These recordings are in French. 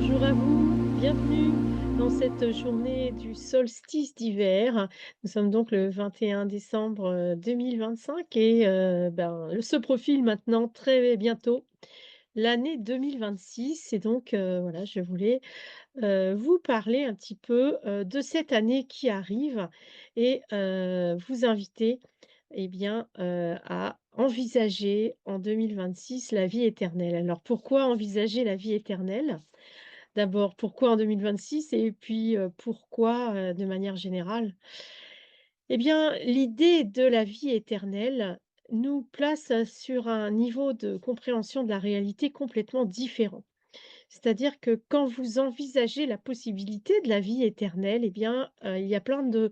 Bonjour à vous, bienvenue dans cette journée du solstice d'hiver. Nous sommes donc le 21 décembre 2025 et se profile maintenant très bientôt l'année 2026. Et donc voilà, je voulais vous parler un petit peu de cette année qui arrive et vous inviter à envisager en 2026 la vie éternelle. Alors pourquoi envisager la vie éternelle? D'abord, pourquoi en 2026 et puis, pourquoi, de manière générale? Eh bien, l'idée de la vie éternelle nous place, sur un niveau de compréhension de la réalité complètement différent. C'est-à-dire que quand vous envisagez la possibilité de la vie éternelle, il y a plein de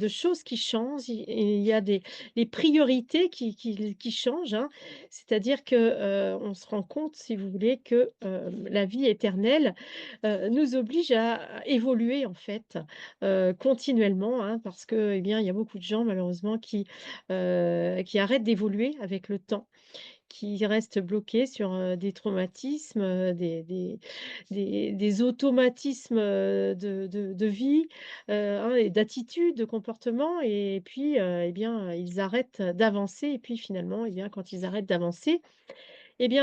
choses qui changent et il y a des les priorités qui changent, hein. C'est-à-dire que, on se rend compte, si vous voulez, que, la vie éternelle, nous oblige à évoluer, en fait, continuellement, hein, parce que, il y a beaucoup de gens malheureusement qui arrêtent d'évoluer avec le temps, qui restent bloqués sur, des traumatismes, des automatismes, de vie, hein, et d'attitude, de comportement et puis, ils arrêtent d'avancer et puis finalement, quand ils arrêtent d'avancer,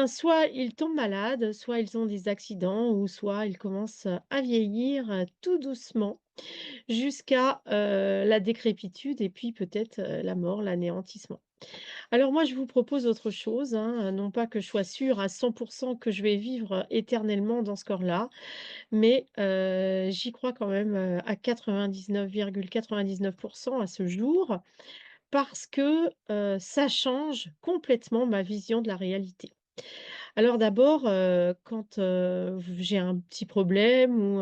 soit ils tombent malades, soit ils ont des accidents ou soit ils commencent, à vieillir, tout doucement jusqu'à, la décrépitude et puis peut-être, la mort, l'anéantissement. Alors moi, je vous propose autre chose, hein, non pas que je sois sûre à 100 que je vais vivre éternellement dans ce corps-là, mais j'y crois quand même, à 99,99 à ce jour parce que, ça change complètement ma vision de la réalité. Alors d'abord, quand, j'ai un petit problème ou,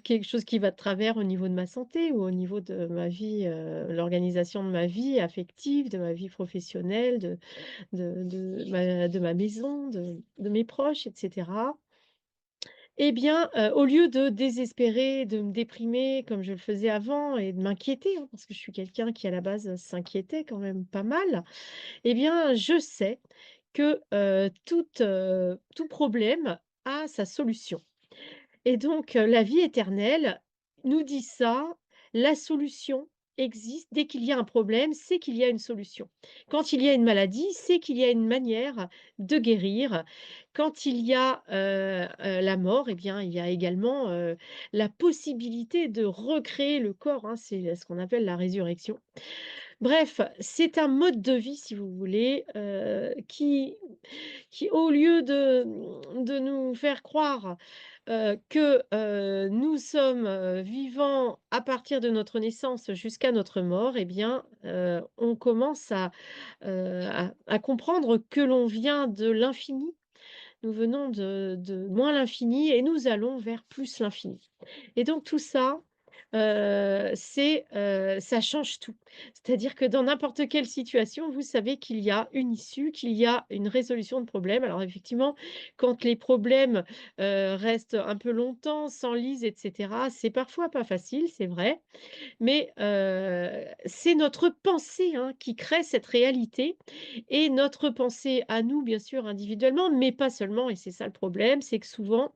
quelque chose qui va de travers au niveau de ma santé ou au niveau de ma vie, l'organisation de ma vie affective, de ma vie professionnelle, de ma maison, de mes proches et cetera. Au lieu de désespérer, de me déprimer comme je le faisais avant et de m'inquiéter, hein, parce que je suis quelqu'un qui à la base, s'inquiétait quand même pas mal, je sais que, tout problème a sa solution. Et donc, la vie éternelle nous dit ça, la solution existe. Dès qu'il y a un problème, c'est qu'il y a une solution. Quand il y a une maladie, c'est qu'il y a une manière de guérir. Quand il y a, la mort, il y a également, la possibilité de recréer le corps, hein, c'est ce qu'on appelle la résurrection. Bref, c'est un mode de vie, si vous voulez, qui au lieu de nous faire croire, que, nous sommes, vivants à partir de notre naissance jusqu'à notre mort on commence à comprendre que l'on vient de l'infini. Nous venons de moins l'infini et nous allons vers plus l'infini. Et donc tout ça, ça change tout. C'est-à-dire que dans n'importe quelle situation, vous savez qu'il y a une issue, qu'il y a une résolution de problème. Alors effectivement, quand les problèmes, restent un peu longtemps, s'enlisent et cetera, c'est parfois pas facile, c'est vrai. Mais, c'est notre pensée, hein, qui crée cette réalité et notre pensée à nous, bien sûr, individuellement, mais pas seulement et c'est ça le problème, c'est que souvent,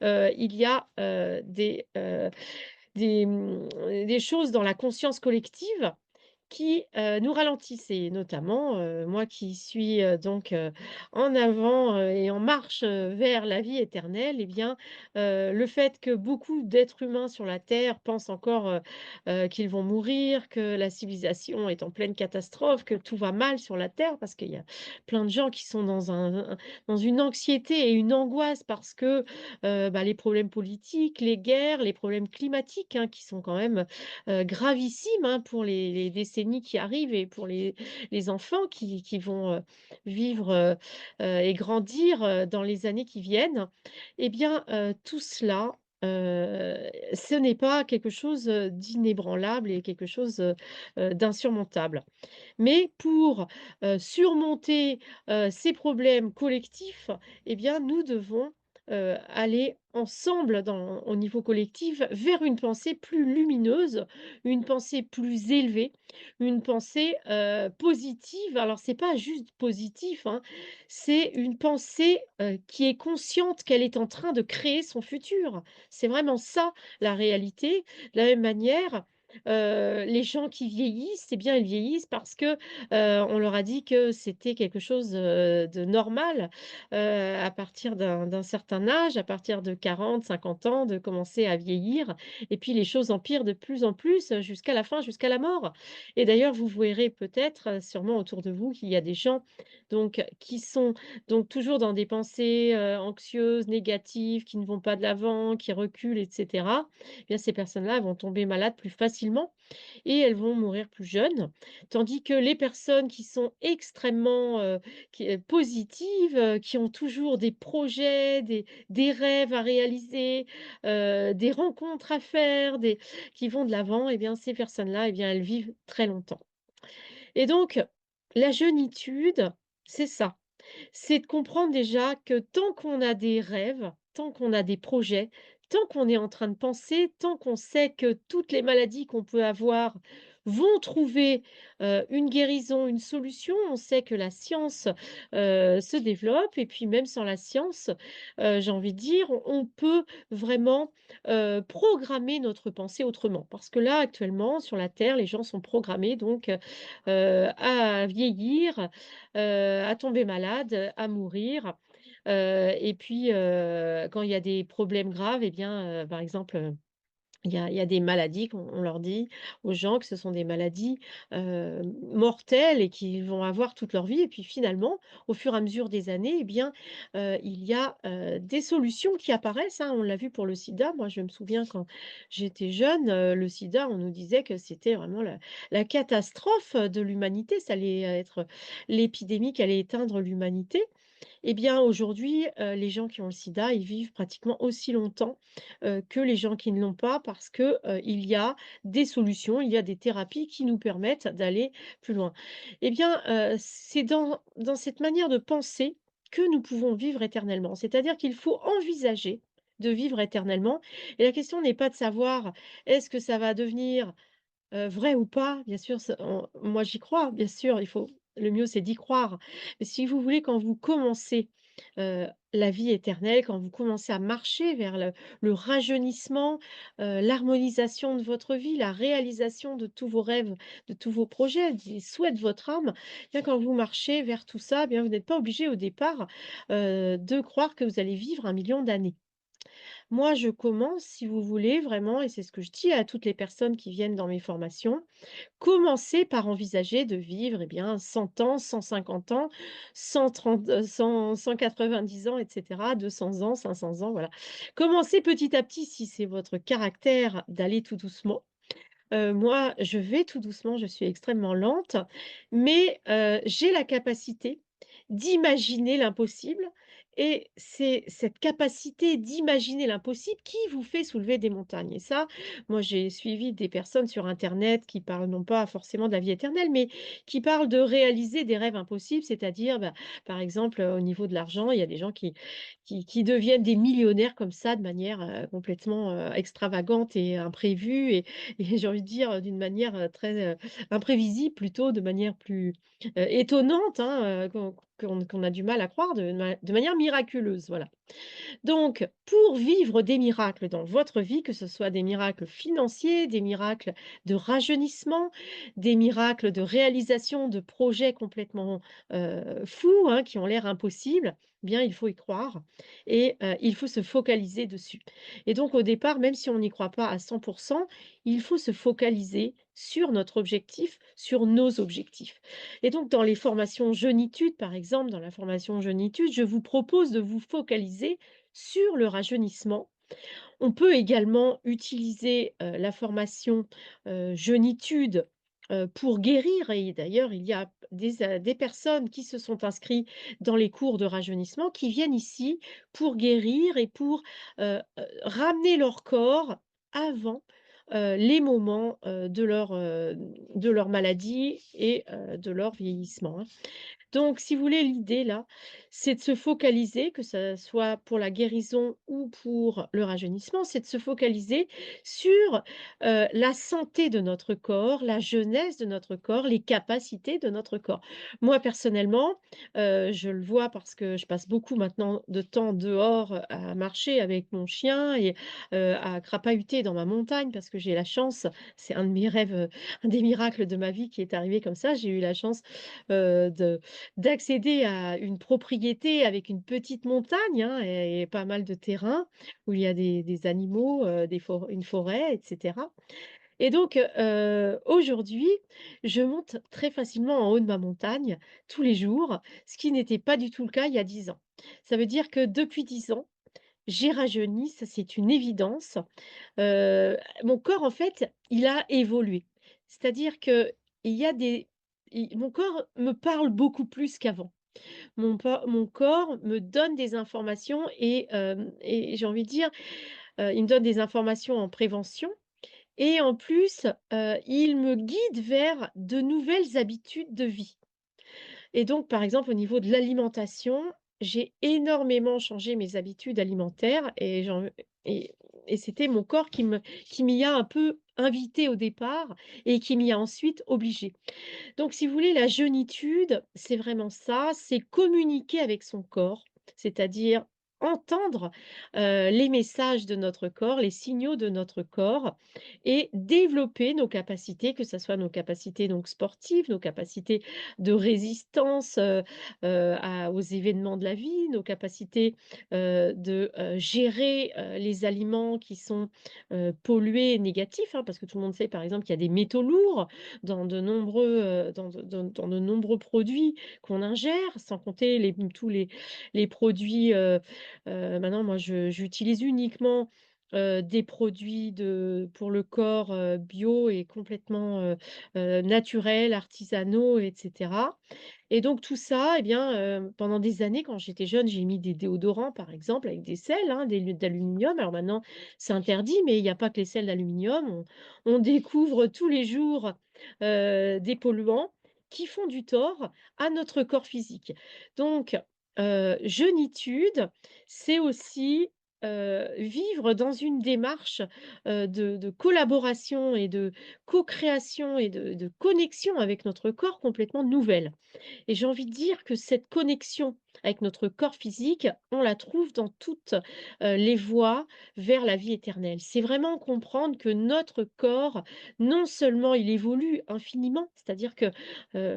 il y a, des choses dans la conscience collective qui, nous ralentissent et notamment, moi qui suis, en avant, et en marche, vers la vie éternelle le fait que beaucoup d'êtres humains sur la terre pensent encore, qu'ils vont mourir, que la civilisation est en pleine catastrophe, que tout va mal sur la terre parce qu'il y a plein de gens qui sont dans une anxiété et une angoisse parce que, les problèmes politiques, les guerres, les problèmes climatiques, hein, qui sont quand même, gravissime, hein, pour les décennies qui arrivent et pour les enfants qui vont, vivre, et grandir, dans les années qui viennent. Tout cela, ce n'est pas quelque chose, d'inébranlable et quelque chose, d'insurmontable. Mais pour, surmonter, ces problèmes collectifs, nous devons aller ensemble au niveau collectif vers une pensée plus lumineuse, une pensée plus élevée, une pensée, positive. Alors c'est pas juste positif, hein, c'est une pensée, qui est consciente qu'elle est en train de créer son futur. C'est vraiment ça la réalité. De la même manière, les gens qui vieillissent, eh bien ils vieillissent parce que, on leur a dit que c'était quelque chose, de normal, à partir d'un certain âge, à partir de 40, 50 ans, de commencer à vieillir et puis les choses empirent de plus en plus, jusqu'à la fin, jusqu'à la mort et d'ailleurs vous verrez peut-être, sûrement autour de vous qu'il y a des gens donc qui sont donc toujours dans des pensées, anxieuses, négatives, qui ne vont pas de l'avant, qui reculent et cetera. Eh bien ces personnes-là vont tomber malades plus facilement et elles vont mourir plus jeunes. Tandis que les personnes qui sont extrêmement, positives, qui ont toujours des projets, des rêves à réaliser, des rencontres à faire, qui vont de l'avant et bien ces personnes-là, eh bien elles vivent très longtemps. Et donc la jeunitude, c'est ça. C'est de comprendre déjà que tant qu'on a des rêves, tant qu'on a des projets, tant qu'on est en train de penser, tant qu'on sait que toutes les maladies qu'on peut avoir vont trouver, une guérison, une solution. On sait que la science, se développe et puis même sans la science, j'ai envie de dire, on peut vraiment, programmer notre pensée autrement. Parce que là, actuellement, sur la terre, les gens sont programmés donc, à vieillir, à tomber malade, à mourir, et puis, quand il y a des problèmes graves et bien, par exemple, il y a des maladies qu'on leur dit aux gens que ce sont des maladies, mortelles et qu'ils vont avoir toute leur vie et puis finalement, au fur et à mesure des années et bien, il y a, des solutions qui apparaissent, hein. On l'a vu pour le sida. Moi, je me souviens quand j'étais jeune, le sida, on nous disait que c'était vraiment la catastrophe, de l'humanité. Ça allait être l'épidémie qui allait éteindre l'humanité eh bien, aujourd'hui, les gens qui ont le sida, ils vivent pratiquement aussi longtemps, que les gens qui ne l'ont pas parce que, il y a des solutions, il y a des thérapies qui nous permettent d'aller plus loin. Eh bien, c'est dans cette manière de penser que nous pouvons vivre éternellement. C'est-à-dire qu'il faut envisager de vivre éternellement et la question n'est pas de savoir: «Est-ce que ça va devenir vrai ou pas, bien sûr, ça moi j'y crois, bien sûr, le mieux c'est d'y croire. Mais si vous voulez, quand vous commencez, la vie éternelle, quand vous commencez à marcher vers le rajeunissement, l'harmonisation de votre vie, la réalisation de tous vos rêves, de tous vos projets, des souhaits de votre âme, eh bien quand vous marchez vers tout ça, eh bien vous n'êtes pas obligé au départ, de croire que vous allez vivre 1 million d'années. Moi, je commence, si vous voulez, vraiment, et c'est ce que je dis à toutes les personnes qui viennent dans mes formations, commencez par envisager de vivre, eh bien, 100 ans, 150 ans, 130, 190 ans, et cetera, 200 ans, 500 ans, voilà. Commencez petit à petit si c'est votre caractère d'aller tout doucement. Moi, je vais tout doucement, je suis extrêmement lente, mais j'ai la capacité d'imaginer l'impossible et c'est cette capacité d'imaginer l'impossible qui vous fait soulever des montagnes et ça, moi, j'ai suivi des personnes sur internet qui parlent non pas forcément de la vie éternelle, mais qui parlent de réaliser des rêves impossibles, c'est-à-dire, bah, par exemple, au niveau de l'argent, il y a des gens qui deviennent des millionnaires comme ça de manière, complètement, extravagante et imprévue et j'ai envie de dire, d'une manière, très, imprévisible plutôt, de manière plus, étonnante, hein, qu'on a du mal à croire, de manière miraculeuse, voilà. Donc, pour vivre des miracles dans votre vie, que ce soit des miracles financiers, des miracles de rajeunissement, des miracles de réalisation de projets complètement fous, hein, qui ont l'air impossibles, eh bien, il faut y croire et il faut se focaliser dessus. Et donc, au départ, même si on n'y croit pas à 100%, il faut se focaliser sur notre objectif, sur nos objectifs. Et donc, dans les formations Jeunitude, par exemple, dans la formation Jeunitude, je vous propose de vous focaliser sur le rajeunissement. On peut également utiliser, la formation, Jeunitude, pour guérir et d'ailleurs il y a des personnes qui se sont inscrits dans les cours de rajeunissement qui viennent ici pour guérir et pour, ramener leur corps avant, les moments, de leur maladie et de leur vieillissement, hein. Donc, si vous voulez, l'idée là, c'est de se focaliser, que ça soit pour la guérison ou pour le rajeunissement, c'est de se focaliser sur, la santé de notre corps, la jeunesse de notre corps, les capacités de notre corps. Moi, personnellement, je le vois parce que je passe beaucoup maintenant de temps dehors, à marcher avec mon chien et à crapahuter dans ma montagne parce que j'ai la chance, c'est un de mes rêves, un des miracles de ma vie qui est arrivé comme ça. J'ai eu la chance, de d'accéder à une propriété avec une petite montagne, hein, et pas mal de terrain où il y a des animaux, une forêt et cetera. Et donc, aujourd'hui, je monte très facilement en haut de ma montagne tous les jours, ce qui n'était pas du tout le cas il y a 10 ans. Ça veut dire que depuis 10 ans, j'ai rajeuni, ça c'est une évidence. Heu, Mon corps en fait, il a évolué. C'est-à-dire qu'il y a des mon corps me parle beaucoup plus qu'avant. Mon corps me donne des informations et j'ai envie de dire, il me donne des informations en prévention et en plus, il me guide vers de nouvelles habitudes de vie. Et donc, par exemple, au niveau de l'alimentation, j'ai énormément changé mes habitudes alimentaires et et c'était mon corps qui m'y a un peu invité au départ et qui m'y a ensuite obligé. Donc, si vous voulez, la jeunitude, c'est vraiment ça, c'est communiquer avec son corps, c'est-à-dire entendre les messages de notre corps, les signaux de notre corps et développer nos capacités, que ce soit nos capacités donc sportives, nos capacités de résistance aux événements de la vie, nos capacités de gérer les aliments qui sont pollués et négatifs, hein, parce que tout le monde sait par exemple qu'il y a des métaux lourds dans de nombreux produits qu'on ingère, sans compter tous les produits, maintenant moi j'utilise uniquement, des produits pour le corps, bio et complètement, naturels, artisanaux et cetera. Et donc tout ça, eh bien, pendant des années, quand j'étais jeune, j'ai mis des déodorants, par exemple, avec des sels, hein, d'aluminium. Alors maintenant, c'est interdit, mais il y a pas que les sels d'aluminium. On découvre tous les jours, des polluants qui font du tort à notre corps physique. Donc, jeunitude, c'est aussi, vivre dans une démarche, de collaboration et de co-création et de connexion avec notre corps complètement nouvelle. Et j'ai envie de dire que cette connexion avec notre corps physique, on la trouve dans toutes, les voies vers la vie éternelle. C'est vraiment comprendre que notre corps, non seulement il évolue infiniment, c'est-à-dire que,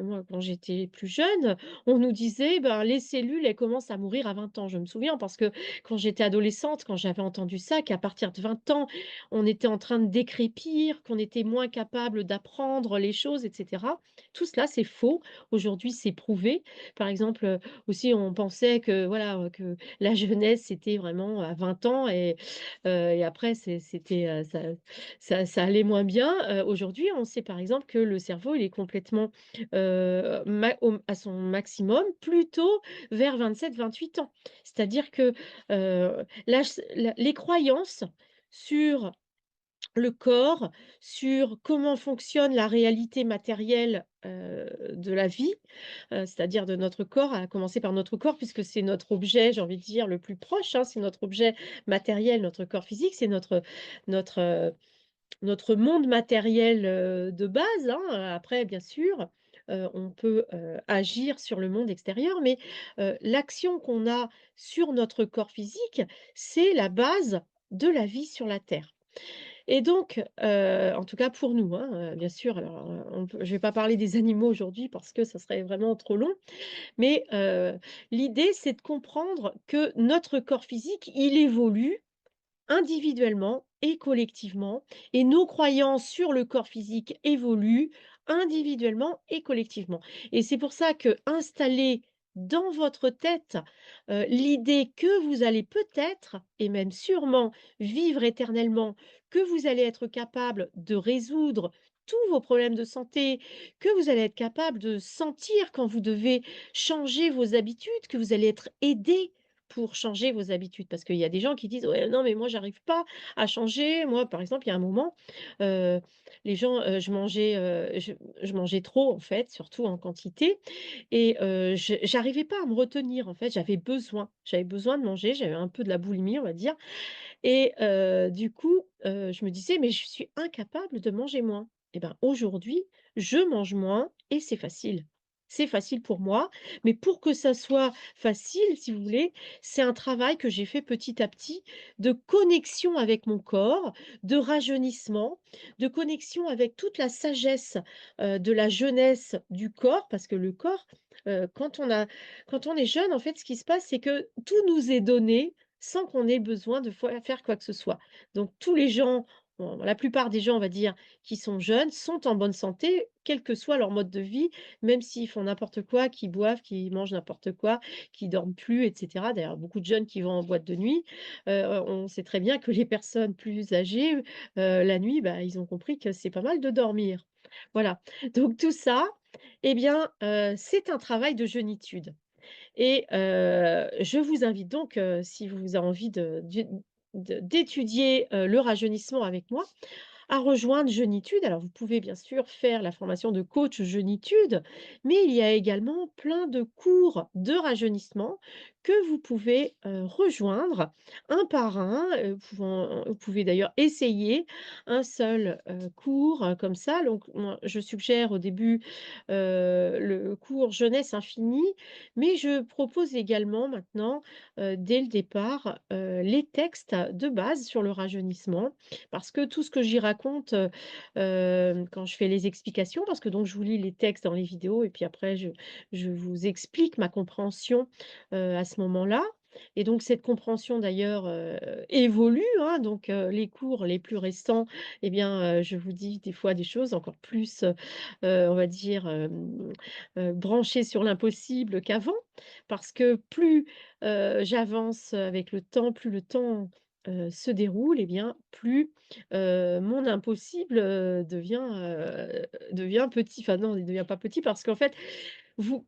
moi quand j'étais plus jeune, on nous disait: «Ben, les cellules, elles commencent à mourir à 20 ans». Je me souviens parce que quand j'étais adolescente, quand j'avais entendu ça, qu'à partir de 20 ans, on était en train de décrépir, qu'on était moins capable d'apprendre les choses et cetera. Tout cela, c'est faux. Aujourd'hui, c'est prouvé. Par exemple, aussi on pensait que voilà, que la jeunesse, c'était vraiment à 20 ans et après c'était, ça allait moins bien. Aujourd'hui, on sait par exemple que le cerveau, il est complètement, à son maximum plutôt vers 27-28 ans. C'est-à-dire que, les croyances sur le corps, sur comment fonctionne la réalité matérielle, de la vie, c'est-à-dire de notre corps, à commencer par notre corps puisque c'est notre objet, j'ai envie de dire, le plus proche, hein, c'est notre objet matériel, notre corps physique, c'est notre, notre monde matériel, de base, hein. Après bien sûr, on peut, agir sur le monde extérieur, mais, l'action qu'on a sur notre corps physique, c'est la base de la vie sur la terre. Et donc, en tout cas pour nous, hein, bien sûr, alors, je vais pas parler des animaux aujourd'hui parce que ça serait vraiment trop long, mais, l'idée c'est de comprendre que notre corps physique, il évolue individuellement et collectivement et nos croyances sur le corps physique évoluent individuellement et collectivement. Et c'est pour ça que installer dans votre tête, l'idée que vous allez peut-être et même sûrement vivre éternellement, que vous allez être capable de résoudre tous vos problèmes de santé, que vous allez être capable de sentir quand vous devez changer vos habitudes, que vous allez être aidé pour changer vos habitudes? Parce qu'il y a des gens qui disent: «Ouais, non, mais moi, j'arrive pas à changer». Moi, par exemple, il y a un moment, heu, les gens, je mangeais trop, en fait, surtout en quantité et je j'arrivais pas à me retenir, en fait. J'avais besoin de manger, j'avais un peu de la boulimie, on va dire et du coup, je me disais: «Mais je suis incapable de manger moins» et ben, aujourd'hui, je mange moins et c'est facile. C'est facile pour moi, mais pour que ça soit facile, si vous voulez, c'est un travail que j'ai fait petit à petit de connexion avec mon corps, de rajeunissement, de connexion avec toute la sagesse, de la jeunesse du corps. Parce que le corps, quand on est jeune, en fait, ce qui se passe, c'est que tout nous est donné sans qu'on ait besoin de faire quoi que ce soit. Donc tous les gens, bon, la plupart des gens, on va dire, qui sont jeunes, sont en bonne santé, quel que soit leur mode de vie, même s'ils font n'importe quoi, qu'ils boivent, qu'ils mangent n'importe quoi, qu'ils dorment plus, et cetera. D'ailleurs, beaucoup de jeunes qui vont en boîte de nuit, on sait très bien que les personnes plus âgées, la nuit, bah, ils ont compris que c'est pas mal de dormir. Voilà. Donc tout ça, eh bien, c'est un travail de jeunitude. Et je vous invite donc, si vous avez envie d'étudier, le rajeunissement avec moi, à rejoindre Jeunitude. Alors, vous pouvez bien sûr faire la formation de coach Jeunitude, mais il y a également plein de cours de rajeunissement que vous pouvez rejoindre un par un. Vous pouvez d'ailleurs essayer un seul cours comme ça. Donc, moi, je suggère au début le cours Jeunesse infinie, mais je propose également maintenant, dès le départ, les textes de base sur le rajeunissement parce que tout ce que j'y raconte, quand je fais les explications parce que donc je vous lis les textes dans les vidéos et puis après je vous explique ma compréhension, à ce moment-là et donc cette compréhension d'ailleurs, évolue, hein, donc les cours les plus récents et bien, je vous dis des fois des choses encore plus, on va dire, branchées sur l'impossible qu'avant. Parce que plus, j'avance avec le temps, plus le temps, se déroule et bien plus mon impossible, devient petit. Enfin non, il ne devient pas petit parce qu'en fait,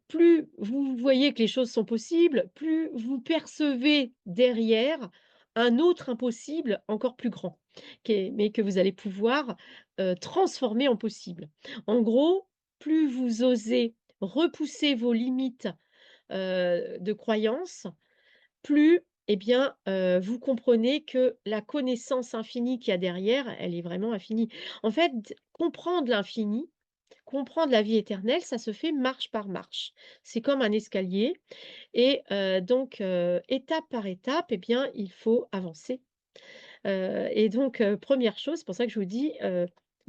plus vous voyez que les choses sont possibles, plus vous percevez derrière un autre impossible encore plus grand, mais que vous allez pouvoir, transformer en possible. En gros, plus vous osez repousser vos limites, de croyances, plus, eh bien, vous comprenez que la connaissance infinie qu'il y a derrière, elle est vraiment infinie. En fait, comprendre l'infini, comprendre la vie éternelle, ça se fait marche par marche. C'est comme un escalier et donc étape par étape, eh bien, il faut avancer. Et donc 1 chose, c'est pour ça que je vous dis,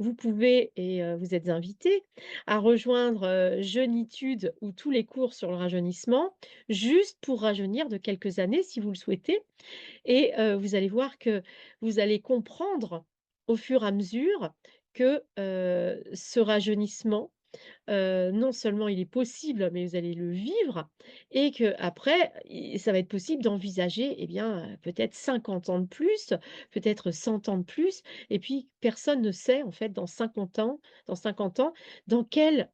vous pouvez et vous êtes invités à rejoindre, Jeunitude ou tous les cours sur le rajeunissement, juste pour rajeunir de quelques années si vous le souhaitez et vous allez voir que vous allez comprendre au fur et à mesure que, ce rajeunissement non seulement il est possible, mais vous allez le vivre et qu'après, ça va être possible d'envisager, eh bien, peut-être 50 ans de plus, peut-être 100 ans de plus et puis personne ne sait en fait dans 50 ans, dans quel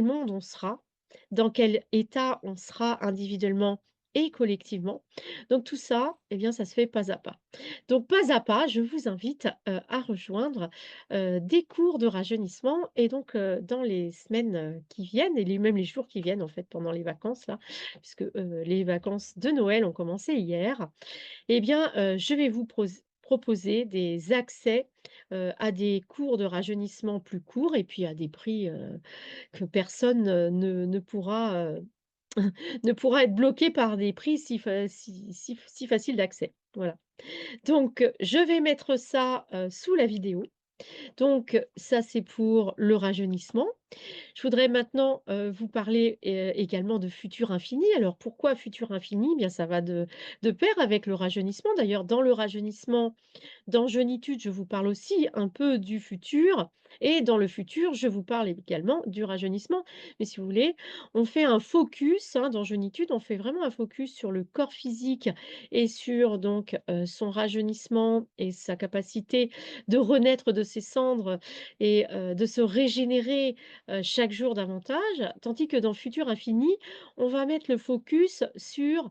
monde on sera, dans quel état on sera individuellement et collectivement. Donc tout ça, eh bien, ça se fait pas à pas. Donc pas à pas, je vous invite, à rejoindre des cours de rajeunissement et donc dans les semaines, qui viennent et même les jours qui viennent en fait pendant les vacances là, puisque, les vacances de Noël ont commencé hier, eh bien, je vais vous proposer des accès, à des cours de rajeunissement plus courts et puis à des prix, que personne, ne pourra, ne pourra être bloqué par des prix si faciles d'accès. Voilà. Donc, je vais mettre ça, sous la vidéo. Donc ça, c'est pour le rajeunissement. Je voudrais maintenant, vous parler, également de futur infini. Alors pourquoi futur infini? Eh bien, ça va de pair avec le rajeunissement. D'ailleurs, dans le rajeunissement, dans Jeunitude, je vous parle aussi un peu du futur et dans le futur, je vous parle également du rajeunissement. Mais si vous voulez, on fait un focus, hein, dans Jeunitude, on fait vraiment un focus sur le corps physique et sur donc son rajeunissement et sa capacité de renaître de ses cendres et de se régénérer, chaque jour davantage, tandis que dans Futur infini, on va mettre le focus sur,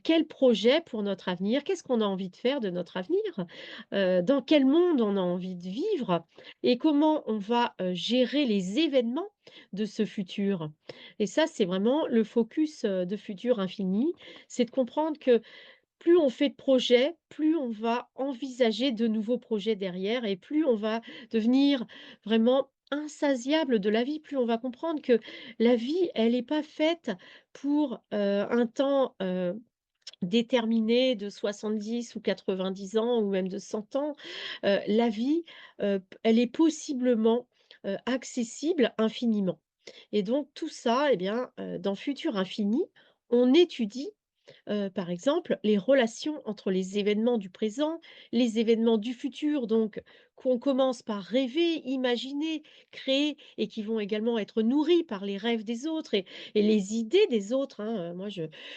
quel projet pour notre avenir, qu'est-ce qu'on a envie de faire de notre avenir, dans quel monde on a envie de vivre et comment on va, gérer les événements de ce futur. Et ça, c'est vraiment le focus, de Futur infini, c'est de comprendre que plus on fait de projets, plus on va envisager de nouveaux projets derrière et plus on va devenir vraiment insatiable de la vie, plus on va comprendre que la vie, elle n'est pas faite pour, un temps, déterminé de 70 ou 90 ans ou même de 100 ans. La vie, elle est possiblement, accessible infiniment et donc tout ça et bien, dans Futur infini, on étudie par exemple, les relations entre les événements du présent, les événements du futur, donc qu'on commence par rêver, imaginer, créer et qui vont également être nourris par les rêves des autres et les idées des autres, hein. Moi,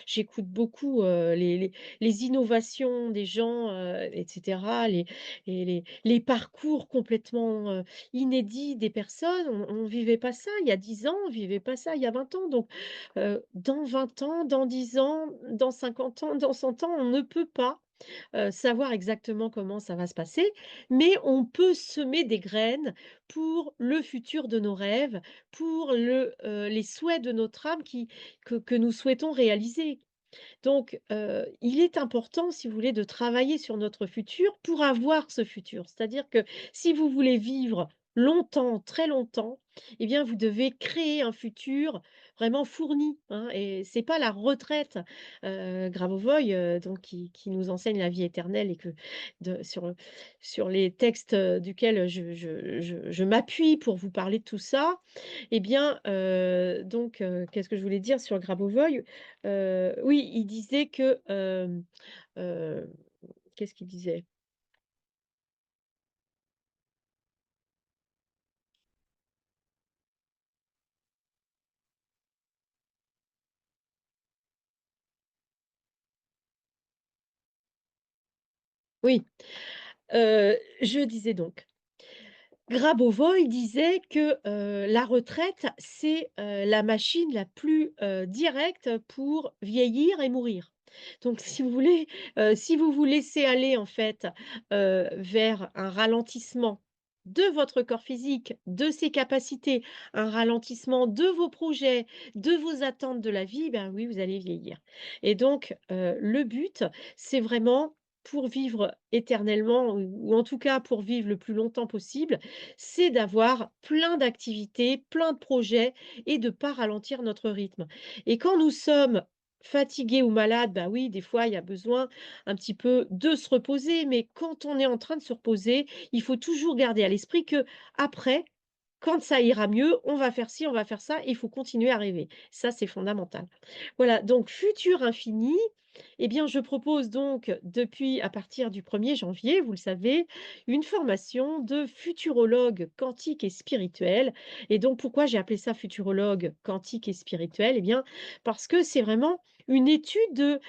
j'écoute beaucoup les innovations des gens, etc., les parcours complètement inédits des personnes. On ne vivait pas ça il y a 10 ans, on ne vivait pas ça il y a 20 ans. Donc, dans 20 ans, dans 10 ans, dans 50 ans, dans 100 ans, on ne peut pas, savoir exactement comment ça va se passer, mais on peut semer des graines pour le futur de nos rêves, pour les souhaits de notre âme que nous souhaitons réaliser. Donc, il est important, si vous voulez, de travailler sur notre futur pour avoir ce futur. C'est-à-dire que si vous voulez vivre longtemps, très longtemps, eh bien, vous devez créer un futur vraiment fourni, hein, et c'est pas la retraite. Grabovoi, donc qui nous enseigne la vie éternelle et que sur les textes, duquel je m'appuie pour vous parler de tout ça. Eh bien, donc, qu'est-ce que je voulais dire sur Grabovoi? Oui, il disait que, heu, qu'est-ce qu'il disait? Oui, je disais donc, Grabovoi disait que, la retraite, c'est, la machine la plus, directe pour vieillir et mourir. Donc si vous voulez, si vous vous laissez aller en fait, vers un ralentissement de votre corps physique, de ses capacités, un ralentissement de vos projets, de vos attentes de la vie, ben oui, vous allez vieillir. Et donc, le but, c'est vraiment pour vivre éternellement ou en tout cas pour vivre le plus longtemps possible, c'est d'avoir plein d'activités, plein de projets et de pas ralentir notre rythme. Et quand nous sommes fatigués ou malades, bah oui, des fois, il y a besoin un petit peu de se reposer, mais quand on est en train de se reposer, il faut toujours garder à l'esprit que après, quand ça ira mieux, on va faire ci, on va faire ça, il faut continuer à rêver. Ça, c'est fondamental. Voilà, donc futur infini, eh bien, je propose donc depuis à partir du 1er janvier, vous le savez, une formation de futurologue quantique et spirituel. Et donc, pourquoi j'ai appelé ça futurologue quantique et spirituel? Eh bien, parce que c'est vraiment une étude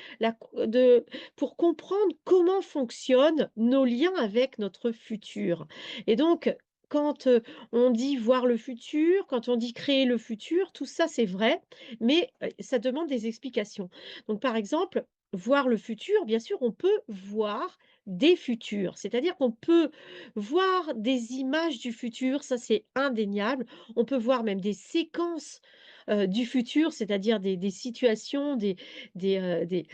pour comprendre comment fonctionnent nos liens avec notre futur. Et donc, quand on dit voir le futur, quand on dit créer le futur, tout ça c'est vrai, mais ça demande des explications. Donc, par exemple, voir le futur, bien sûr, on peut voir des futurs, c'est-à-dire qu'on peut voir des images du futur, ça c'est indéniable. On peut voir même des séquences du futur, c'est-à-dire des situations, des, des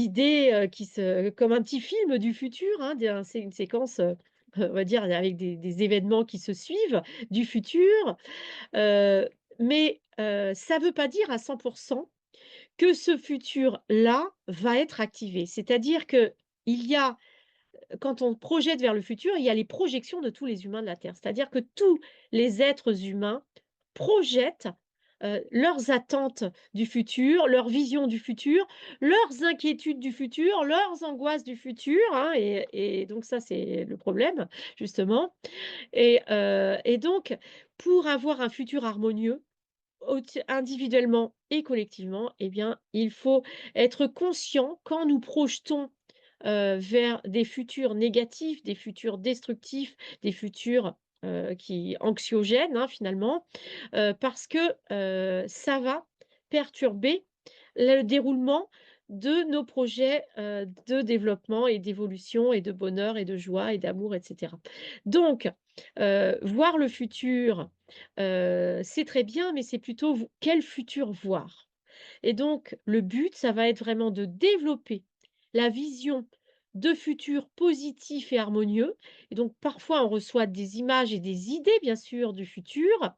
idées comme un petit film du futur, hein, c'est une séquence, on va dire, avec des événements qui se suivent du futur. Mais ça ne veut pas dire à 100% que ce futur-là va être activé. C'est-à-dire qu'il y a, quand on projette vers le futur, il y a les projections de tous les humains de la Terre. C'est-à-dire que tous les êtres humains projettent, leurs attentes du futur, leur vision du futur, leurs inquiétudes du futur, leurs angoisses du futur, hein, et donc ça, c'est le problème, justement. Et donc, pour avoir un futur harmonieux, individuellement et collectivement, eh bien, il faut être conscient quand nous projetons vers des futurs négatifs, des futurs destructifs, des futurs qui anxiogène, hein, finalement, parce que, ça va perturber le déroulement de nos projets, de développement et d'évolution et de bonheur et de joie et d'amour et cetera. Donc, voir le futur, c'est très bien, mais c'est plutôt quel futur voir? Et donc le but, ça va être vraiment de développer la vision de futur positif et harmonieux. Et donc parfois, on reçoit des images et des idées, bien sûr, du futur,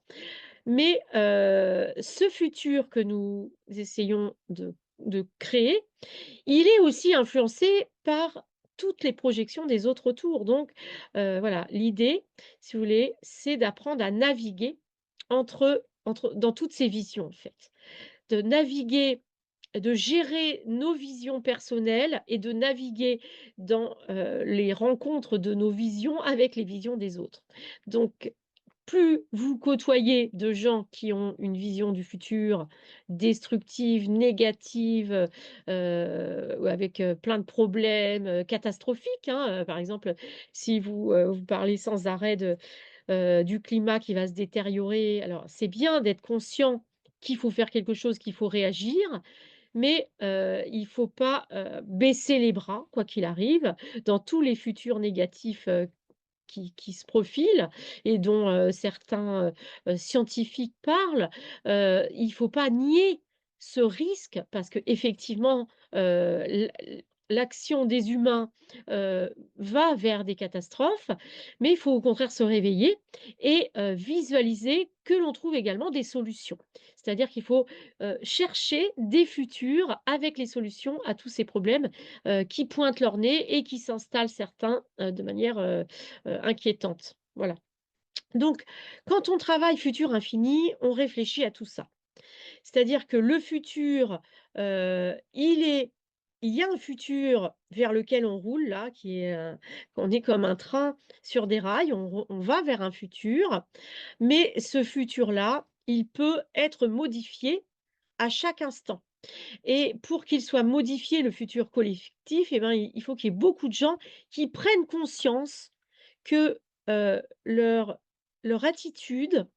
mais ce futur que nous essayons de créer, il est aussi influencé par toutes les projections des autres autour. Donc voilà, l'idée, si vous voulez, c'est d'apprendre à naviguer entre dans toutes ces visions, en fait. De naviguer, de gérer nos visions personnelles et de naviguer dans, les rencontres de nos visions avec les visions des autres. Donc, plus vous côtoyez de gens qui ont une vision du futur destructive, négative, ou avec, plein de problèmes, catastrophiques, hein, par exemple, si vous parlez sans arrêt du climat qui va se détériorer. Alors, c'est bien d'être conscient qu'il faut faire quelque chose, qu'il faut réagir, mais il ne faut pas, baisser les bras, quoi qu'il arrive, dans tous les futurs négatifs, qui se profilent et dont, certains, scientifiques parlent. Il ne faut pas nier ce risque parce qu'effectivement, l'action des humains, va vers des catastrophes, mais il faut au contraire se réveiller et visualiser que l'on trouve également des solutions. C'est-à-dire qu'il faut, chercher des futurs avec les solutions à tous ces problèmes, qui pointent leur nez et qui s'installent certains, de manière, inquiétante. Voilà. Donc, quand on travaille futur infini, on réfléchit à tout ça. C'est-à-dire que le futur, il y a un futur vers lequel on roule là, on est comme un train sur des rails, on va vers un futur, mais ce futur-là, il peut être modifié à chaque instant. Et pour qu'il soit modifié, le futur collectif, eh ben, il faut qu'il y ait beaucoup de gens qui prennent conscience que, leur attitude,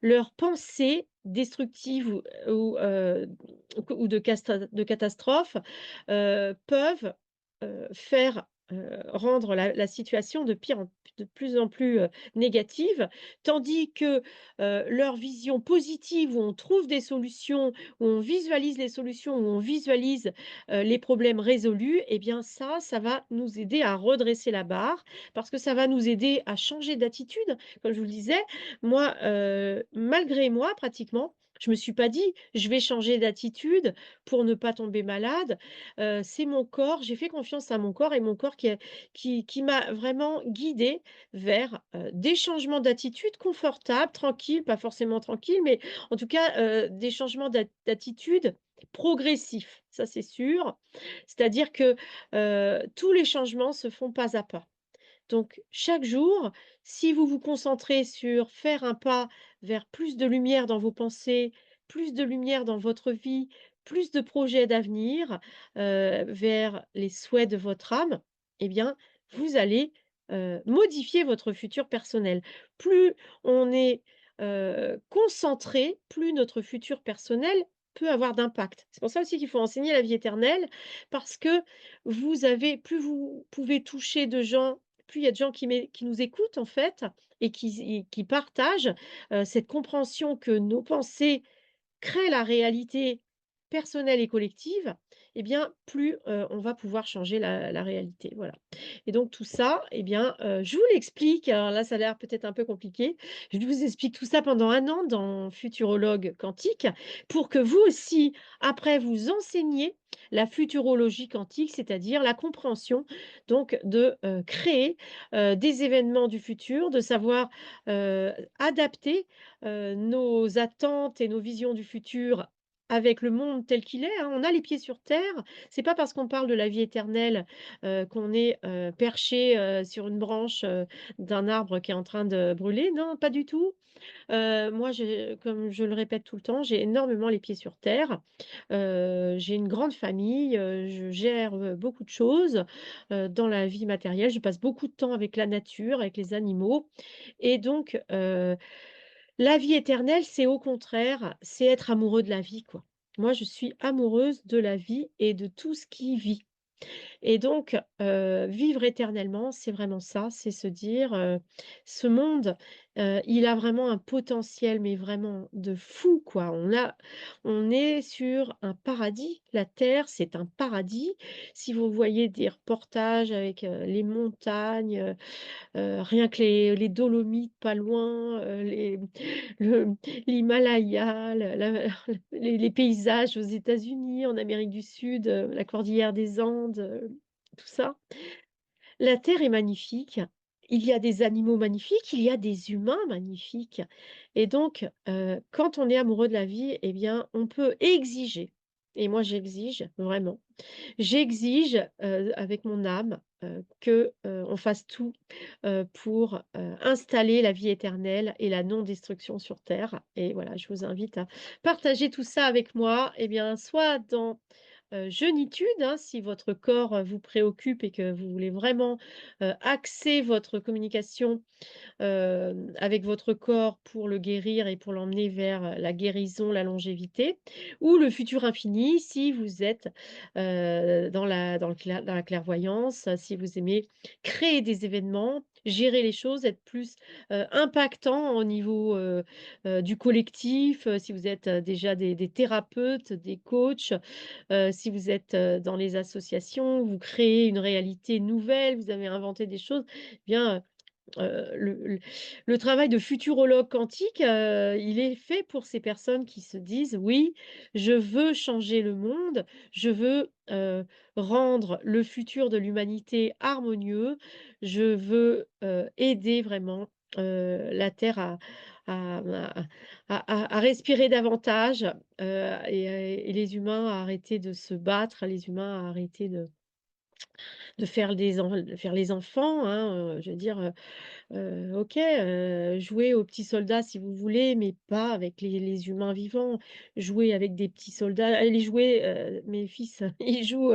leurs pensées destructives ou de catastrophe, peuvent, faire, rendre la situation de plus en plus, négative. Tandis que, leur vision positive où on trouve des solutions, où on visualise les solutions, où on visualise, les problèmes résolus, et bien ça va nous aider à redresser la barre parce que ça va nous aider à changer d'attitude. Comme je vous le disais, moi, malgré moi pratiquement, je me suis pas dit: «Je vais changer d'attitude pour ne pas tomber malade». C'est mon corps, j'ai fait confiance à mon corps et mon corps qui m'a vraiment guidée vers, des changements d'attitude confortables, tranquilles, pas forcément tranquilles, mais en tout cas, des changements d'attitude progressifs, ça c'est sûr. C'est-à-dire que, tous les changements se font pas à pas. Donc chaque jour, si vous vous concentrez sur faire un pas vers plus de lumière dans vos pensées, plus de lumière dans votre vie, plus de projets d'avenir, vers les souhaits de votre âme, eh bien, vous allez, modifier votre futur personnel. Plus on est, concentré, plus notre futur personnel peut avoir d'impact. C'est pour ça aussi qu'il faut enseigner la vie éternelle parce que plus vous pouvez toucher de gens, plus il y a de gens qui nous écoutent en fait et qui partagent, cette compréhension que nos pensées créent la réalité personnelle et collective, eh bien plus, on va pouvoir changer la réalité, voilà. Et donc tout ça, eh bien, je vous l'explique, alors là, ça a l'air peut-être un peu compliqué. Je vous explique tout ça pendant 1 an dans Futurologue quantique pour que vous aussi, après, vous enseigniez la futurologie quantique, c'est-à-dire la compréhension donc de, créer, des événements du futur, de savoir, adapter, nos attentes et nos visions du futur avec le monde tel qu'il est, hein. On a les pieds sur terre. C'est pas parce qu'on parle de la vie éternelle, qu'on est, perché, sur une branche, d'un arbre qui est en train de brûler. Non, pas du tout. Moi, comme je le répète tout le temps, j'ai énormément les pieds sur terre. J'ai une grande famille, je gère, beaucoup de choses, dans la vie matérielle. Je passe beaucoup de temps avec la nature, avec les animaux et donc la vie éternelle, c'est au contraire, c'est être amoureux de la vie, quoi. Moi, je suis amoureuse de la vie et de tout ce qui vit. Et donc, vivre éternellement, c'est vraiment ça, c'est se dire, ce monde, il a vraiment un potentiel, mais vraiment de fou, quoi. On est sur un paradis. La terre, c'est un paradis. Si vous voyez des reportages avec, les montagnes, rien que les Dolomites pas loin, le l'Himalaya, les paysages aux États-Unis, en Amérique du Sud, la cordillère des Andes, tout ça. La terre est magnifique. Il y a des animaux magnifiques, il y a des humains magnifiques et donc quand on est amoureux de la vie et bien, on peut exiger et moi j'exige vraiment. J'exige, avec mon âme, que, on fasse tout, pour, installer la vie éternelle et la non-destruction sur terre et voilà, je vous invite à partager tout ça avec moi et bien, soit dans, jeunitude, hein, si votre corps, vous préoccupe et que vous voulez vraiment, axer votre communication avec votre corps pour le guérir et pour l'emmener vers, la guérison, la longévité ou le futur infini si vous êtes, dans la clairvoyance, si vous aimez créer des événements, gérer les choses, être plus, impactant au niveau, du collectif, si vous êtes, déjà des thérapeutes, des coachs, si vous êtes, dans les associations, vous créez une réalité nouvelle, vous avez inventé des choses, eh bien, le travail de futurologue quantique, il est fait pour ces personnes qui se disent: «Oui, je veux changer le monde, je veux, rendre le futur de l'humanité harmonieux, je veux, aider vraiment, la Terre à à respirer davantage, et les humains à arrêter de se battre, les humains à arrêter de faire les enfants, hein, je veux dire, OK, jouez aux petits soldats si vous voulez, mais pas avec les humains vivants. Jouez avec des petits soldats, allez jouer, mes fils, ils jouent,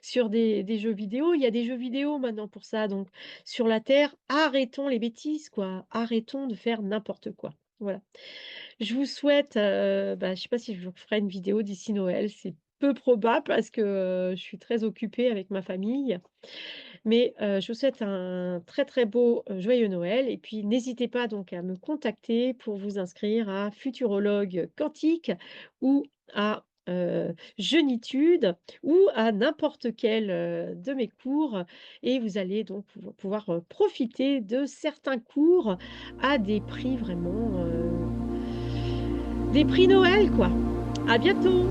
sur des jeux vidéo. Il y a des jeux vidéo maintenant pour ça, donc sur la terre, arrêtons les bêtises, quoi. Arrêtons de faire n'importe quoi. Voilà. Je vous souhaite, bah, je sais pas si je vous ferai une vidéo d'ici Noël, c'est peu probable parce que, je suis très occupée avec ma famille. Mais, je vous souhaite un très, très beau, joyeux Noël et puis n'hésitez pas donc à me contacter pour vous inscrire à Futurologue Quantique ou à, Jeunitude ou à n'importe quel, de mes cours et vous allez donc pouvoir, profiter de certains cours à des prix vraiment, des prix Noël quoi. À bientôt.